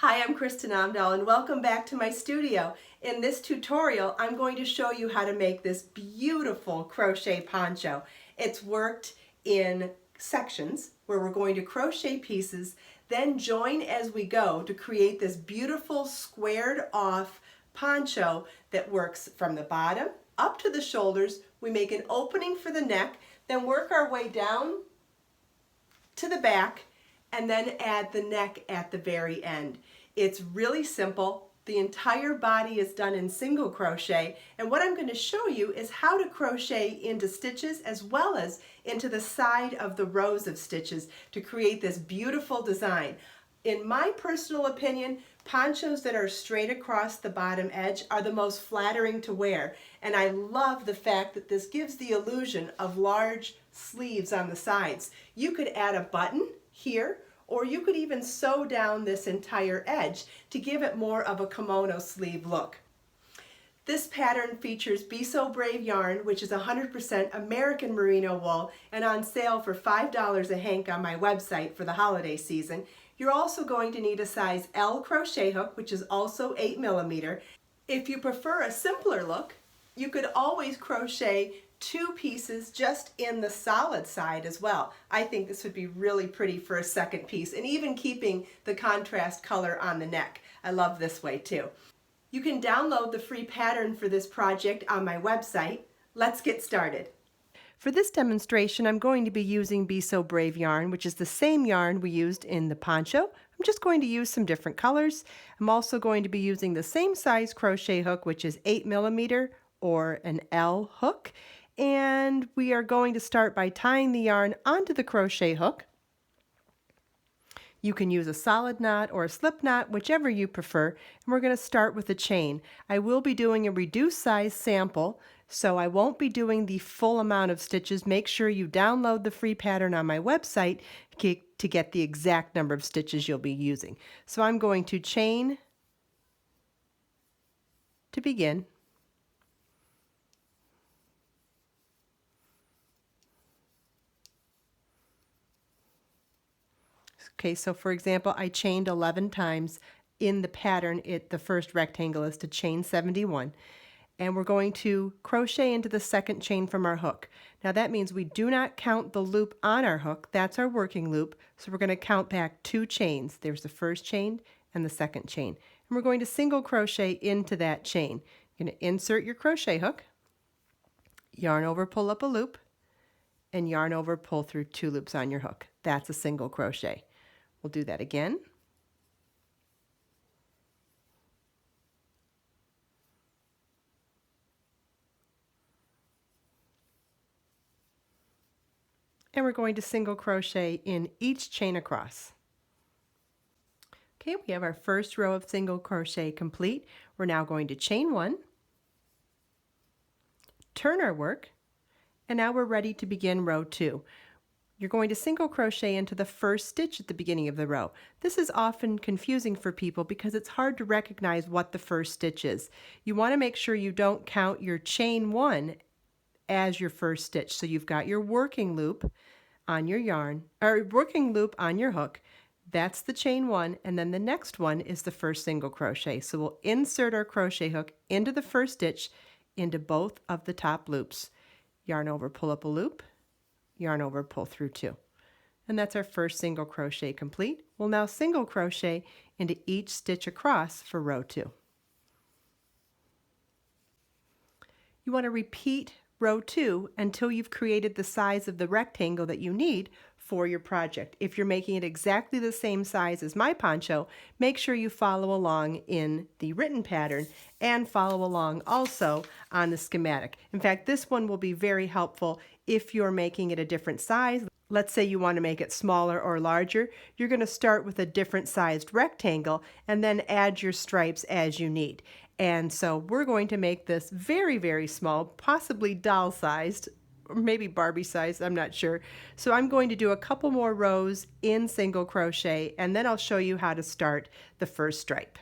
Hi, I'm Kristin Omdahl and welcome back to my studio. In this tutorial, I'm going to show you how to make this beautiful crochet poncho. It's worked in sections where we're going to crochet pieces, then join as we go to create this beautiful squared off poncho that works from the bottom up to the shoulders. We make an opening for the neck, then work our way down to the back, and then add the neck at the very end. It's really simple. The entire body is done in single crochet, and what I'm going to show you is how to crochet into stitches as well as into the side of the rows of stitches to create this beautiful design. In my personal opinion, ponchos that are straight across the bottom edge are the most flattering to wear, and I love the fact that this gives the illusion of large sleeves on the sides. You could add a button here, or you could even sew down this entire edge to give it more of a kimono sleeve look. This pattern features Be So Brave yarn, which is 100% American merino wool and on sale for $5 a hank on my website for the holiday season. You're also going to need a size L crochet hook, which is also 8mm. If you prefer a simpler look, you could always crochet two pieces just in the solid side as well. I think this would be really pretty for a second piece, and even keeping the contrast color on the neck. I love this way too. You can download the free pattern for this project on my website. Let's get started. For this demonstration, I'm going to be using Be So Brave yarn, which is the same yarn we used in the poncho. I'm just going to use some different colors. I'm also going to be using the same size crochet hook, which is 8mm or an L hook. And we are going to start by tying the yarn onto the crochet hook. You can use a solid knot or a slip knot, whichever you prefer, and we're going to start with a chain. I will be doing a reduced size sample, so I won't be doing the full amount of stitches. Make sure you download the free pattern on my website to get the exact number of stitches you'll be using. So I'm going to chain to begin. Okay, so for example, I chained 11 times. In the pattern, the first rectangle is to chain 71. And we're going to crochet into the second chain from our hook. Now that means we do not count the loop on our hook. That's our working loop. So we're going to count back 2 chains. There's the first chain and the second chain. And we're going to single crochet into that chain. You're going to insert your crochet hook, yarn over, pull up a loop, and yarn over, pull through 2 loops on your hook. That's a single crochet. We'll do that again. And we're going to single crochet in each chain across. Okay, we have our first row of single crochet complete. We're now going to chain 1, turn our work, and now we're ready to begin row 2. You're going to single crochet into the first stitch at the beginning of the row. This is often confusing for people because it's hard to recognize what the first stitch is. You want to make sure you don't count your chain 1 as your first stitch. So you've got your working loop on your yarn, or working loop on your hook. That's the chain 1, and then the next one is the first single crochet. So we'll insert our crochet hook into the first stitch into both of the top loops. Yarn over, pull up a loop, yarn over, pull through 2. And that's our first single crochet complete. We'll now single crochet into each stitch across for row 2. You want to repeat row 2 until you've created the size of the rectangle that you need for your project. If you're making it exactly the same size as my poncho, make sure you follow along in the written pattern and follow along also on the schematic. In fact, this one will be very helpful if you're making it a different size. Let's say you want to make it smaller or larger. You're going to start with a different sized rectangle and then add your stripes as you need. And so we're going to make this very, very small, possibly doll-sized, or maybe Barbie-sized, I'm not sure. So I'm going to do a couple more rows in single crochet, and then I'll show you how to start the first stripe.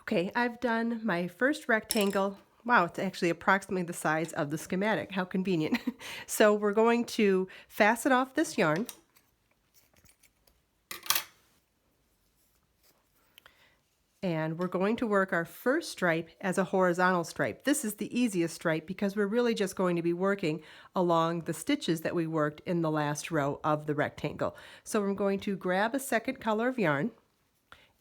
Okay, I've done my first rectangle. Wow, it's actually approximately the size of the schematic. How convenient. So we're going to fasten off this yarn. And we're going to work our first stripe as a horizontal stripe. This is the easiest stripe because we're really just going to be working along the stitches that we worked in the last row of the rectangle. So I'm going to grab a second color of yarn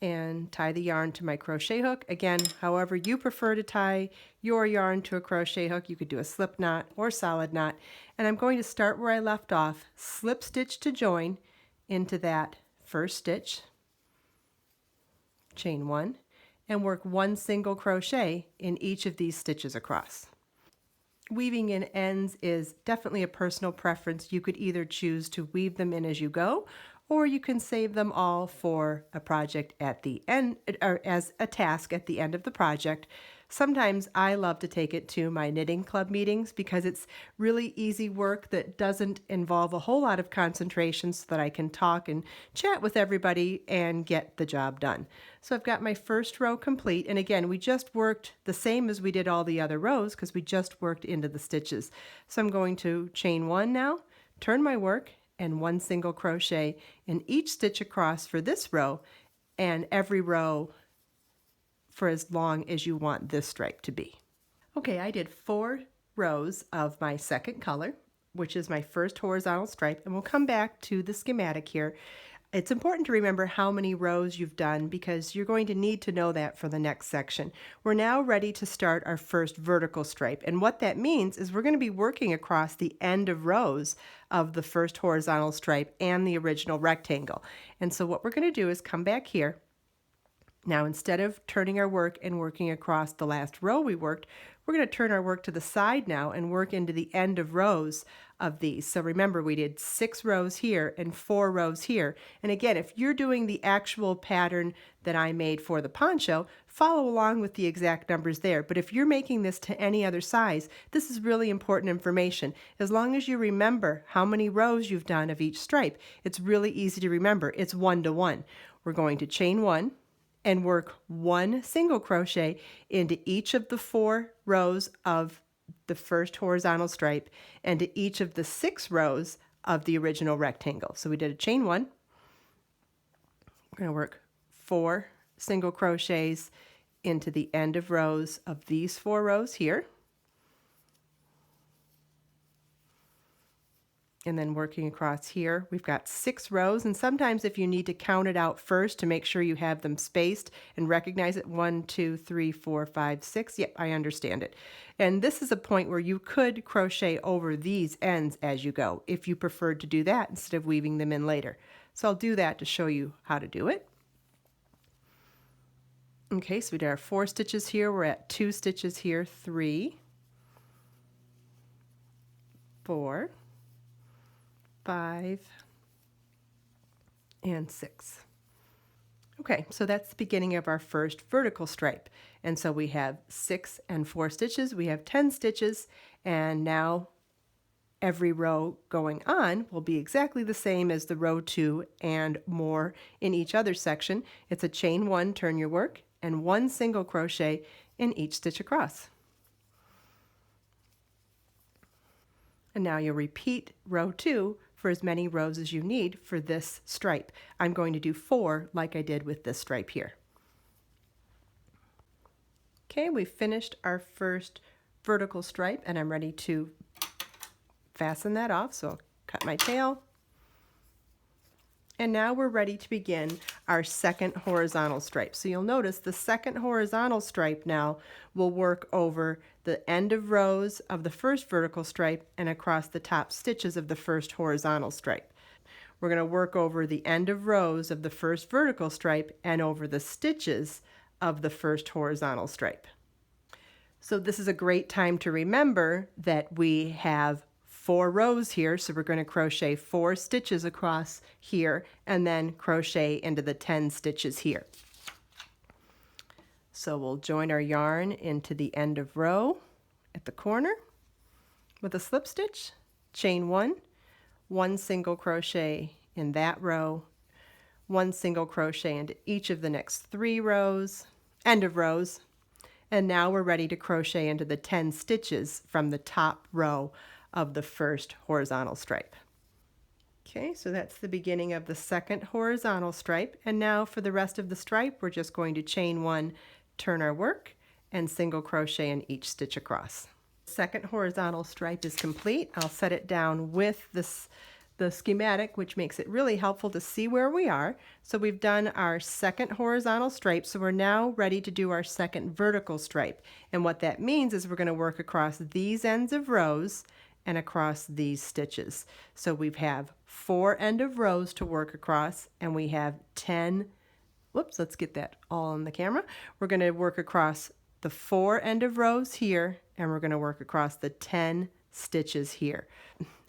and tie the yarn to my crochet hook. Again, however you prefer to tie your yarn to a crochet hook, you could do a slip knot or solid knot. And I'm going to start where I left off, slip stitch to join into that first stitch, chain one, and work one single crochet in each of these stitches across. Weaving in ends is definitely a personal preference. You could either choose to weave them in as you go, or you can save them all for a project at the end, or as a task at the end of the project. Sometimes I love to take it to my knitting club meetings because it's really easy work that doesn't involve a whole lot of concentration, so that I can talk and chat with everybody and get the job done. So I've got my first row complete, and again, we just worked the same as we did all the other rows because we just worked into the stitches. So I'm going to chain one now, turn my work, and one single crochet in each stitch across for this row, and every row for as long as you want this stripe to be. Okay, I did 4 rows of my second color, which is my first horizontal stripe, and we'll come back to the schematic here. It's important to remember how many rows you've done because you're going to need to know that for the next section. We're now ready to start our first vertical stripe, and what that means is we're going to be working across the end of rows of the first horizontal stripe and the original rectangle. And so what we're going to do is come back here. Now, instead of turning our work and working across the last row we worked, we're going to turn our work to the side now and work into the end of rows of these. So remember, we did 6 rows here and 4 rows here. And again, if you're doing the actual pattern that I made for the poncho, follow along with the exact numbers there. But if you're making this to any other size, this is really important information. As long as you remember how many rows you've done of each stripe, it's really easy to remember. It's 1 to 1. We're going to chain 1 and work one single crochet into each of the 4 rows of the first horizontal stripe and to each of the 6 rows of the original rectangle. So we did a chain 1. We're going to work 4 single crochets into the end of rows of these 4 rows here. And then working across here, we've got 6 rows, and sometimes if you need to count it out first to make sure you have them spaced and recognize it, 1, 2, 3, 4, 5, 6, yep, I understand it. And this is a point where you could crochet over these ends as you go, if you preferred to do that instead of weaving them in later. So I'll do that to show you how to do it. Okay, so we did our 4 stitches here, we're at 2 stitches here, 3, 4, 5, and 6. Okay, so that's the beginning of our first vertical stripe. And so we have 6 and 4 stitches, we have 10 stitches, and now every row going on will be exactly the same as the row 2 and more in each other section. It's a chain 1, turn your work, and 1 single crochet in each stitch across. And now you'll repeat row 2 for as many rows as you need for this stripe. I'm going to do 4 like I did with this stripe here. Okay, we finished our first vertical stripe and I'm ready to fasten that off. So I'll cut my tail. And now we're ready to begin our second horizontal stripe. So you'll notice the second horizontal stripe now will work over the end of rows of the first vertical stripe and across the top stitches of the first horizontal stripe. We're going to work over the end of rows of the first vertical stripe and over the stitches of the first horizontal stripe. So this is a great time to remember that we have 4 rows here, so we're going to crochet 4 stitches across here and then crochet into the 10 stitches here. So we'll join our yarn into the end of row at the corner with a slip stitch, chain 1, 1 single crochet in that row, 1 single crochet into each of the next 3 rows, end of rows, and now we're ready to crochet into the 10 stitches from the top row of the first horizontal stripe. Okay, so that's the beginning of the second horizontal stripe, and now for the rest of the stripe we're just going to chain one, turn our work, and single crochet in each stitch across. Second horizontal stripe is complete. I'll set it down with the schematic, which makes it really helpful to see where we are. So we've done our second horizontal stripe, so we're now ready to do our second vertical stripe. And what that means is we're going to work across these ends of rows and across these stitches. So we have 4 end of rows to work across, and we have 10, whoops, let's get that all on the camera. We're going to work across the 4 end of rows here, and we're going to work across the 10 stitches here.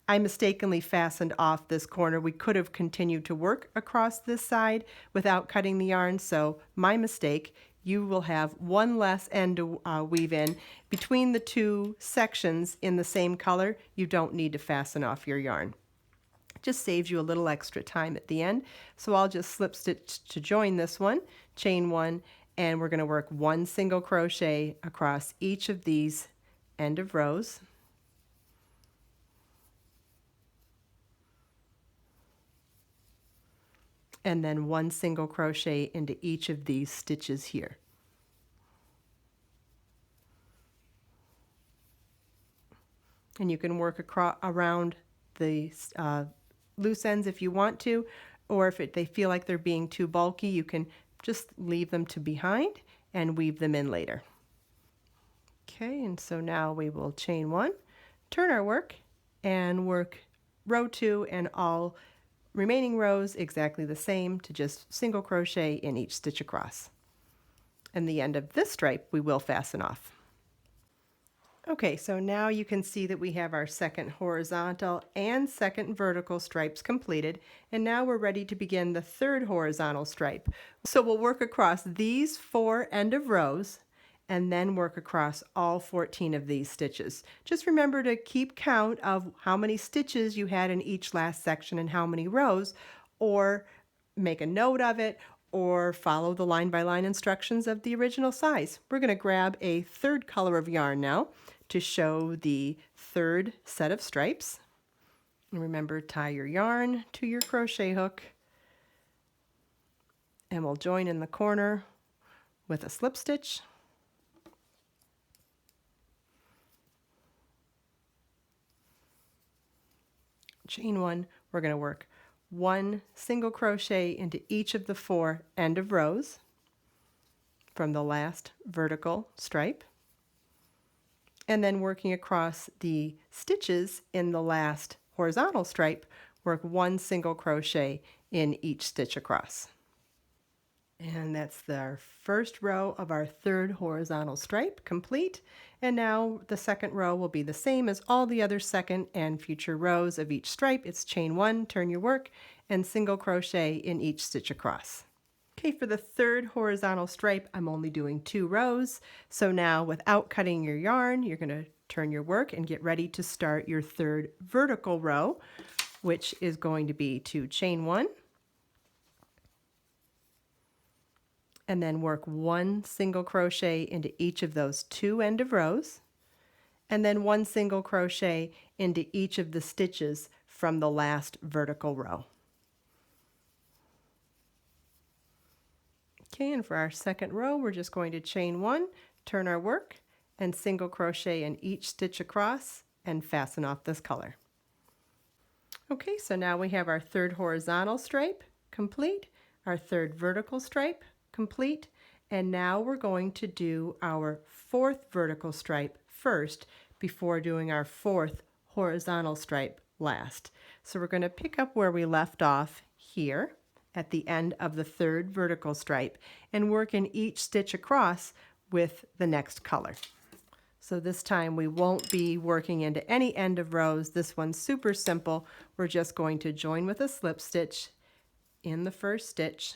I mistakenly fastened off this corner. We could have continued to work across this side without cutting the yarn, so my mistake. You will have one less end to weave in. Between the two sections in the same color, you don't need to fasten off your yarn. It just saves you a little extra time at the end. So I'll just slip stitch to join this one, chain one, and we're going to work 1 single crochet across each of these end of rows. And then 1 single crochet into each of these stitches here. And you can work around the loose ends if you want to, or if they feel like they're being too bulky, you can just leave them to behind and weave them in later. Okay, and so now we will chain one, turn our work, and work row 2 and all remaining rows exactly the same, to just single crochet in each stitch across. And the end of this stripe we will fasten off. Okay, so now you can see that we have our second horizontal and second vertical stripes completed, and now we're ready to begin the third horizontal stripe. So we'll work across these 4 end of rows and then work across all 14 of these stitches. Just remember to keep count of how many stitches you had in each last section and how many rows, or make a note of it, or follow the line-by-line instructions of the original size. We're going to grab a third color of yarn now to show the third set of stripes. And remember, tie your yarn to your crochet hook, and we'll join in the corner with a slip stitch. Chain one, we're going to work 1 single crochet into each of the 4 end of rows from the last vertical stripe, and then working across the stitches in the last horizontal stripe, work 1 single crochet in each stitch across. And that's our first row of our third horizontal stripe complete. And now the second row will be the same as all the other second and future rows of each stripe. It's chain one, turn your work, and single crochet in each stitch across. Okay, for the third horizontal stripe, I'm only doing 2 rows. So now without cutting your yarn, you're going to turn your work and get ready to start your third vertical row, which is going to be to chain one, and then work 1 single crochet into each of those 2 end of rows, and then 1 single crochet into each of the stitches from the last vertical row. Okay, and for our second row, we're just going to chain one, turn our work, and single crochet in each stitch across and fasten off this color. Okay, so now we have our third horizontal stripe complete, our third vertical stripe complete, and now we're going to do our fourth vertical stripe first before doing our fourth horizontal stripe last. So we're going to pick up where we left off here at the end of the third vertical stripe and work in each stitch across with the next color. So this time we won't be working into any end of rows. This one's super simple. We're just going to join with a slip stitch in the first stitch,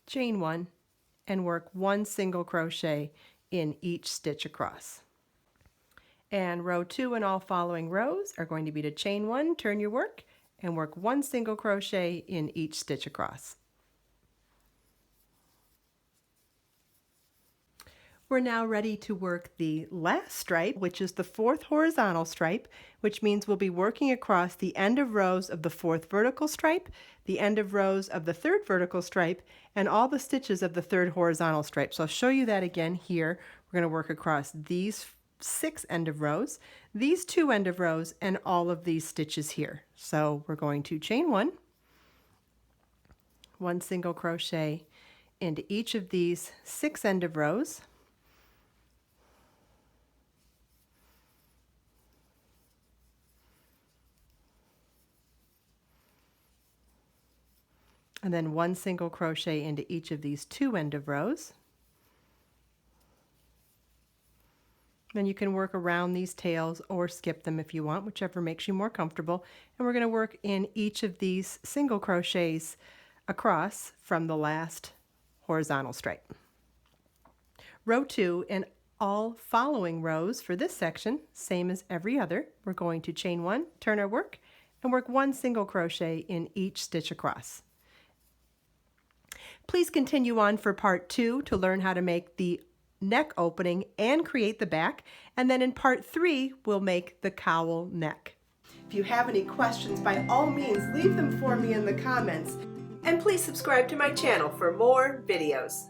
chain one, and work 1 single crochet in each stitch across. And row 2 and all following rows are going to be to chain one, turn your work, and work 1 single crochet in each stitch across. We're now ready to work the last stripe, which is the 4th horizontal stripe, which means we'll be working across the end of rows of the 4th vertical stripe, the end of rows of the 3rd vertical stripe, and all the stitches of the 3rd horizontal stripe. So I'll show you that again here. We're going to work across these 6 end of rows, these 2 end of rows, and all of these stitches here. So we're going to chain 1 single crochet into each of these 6 end of rows. And then 1 single crochet into each of these 2 end of rows. Then you can work around these tails or skip them if you want, whichever makes you more comfortable. And we're going to work in each of these single crochets across from the last horizontal stripe. Row 2 and all following rows for this section, same as every other, we're going to chain 1, turn our work, and work 1 single crochet in each stitch across. Please continue on for part 2 to learn how to make the neck opening and create the back, and then in part 3 we'll make the cowl neck. If you have any questions, by all means leave them for me in the comments, and please subscribe to my channel for more videos.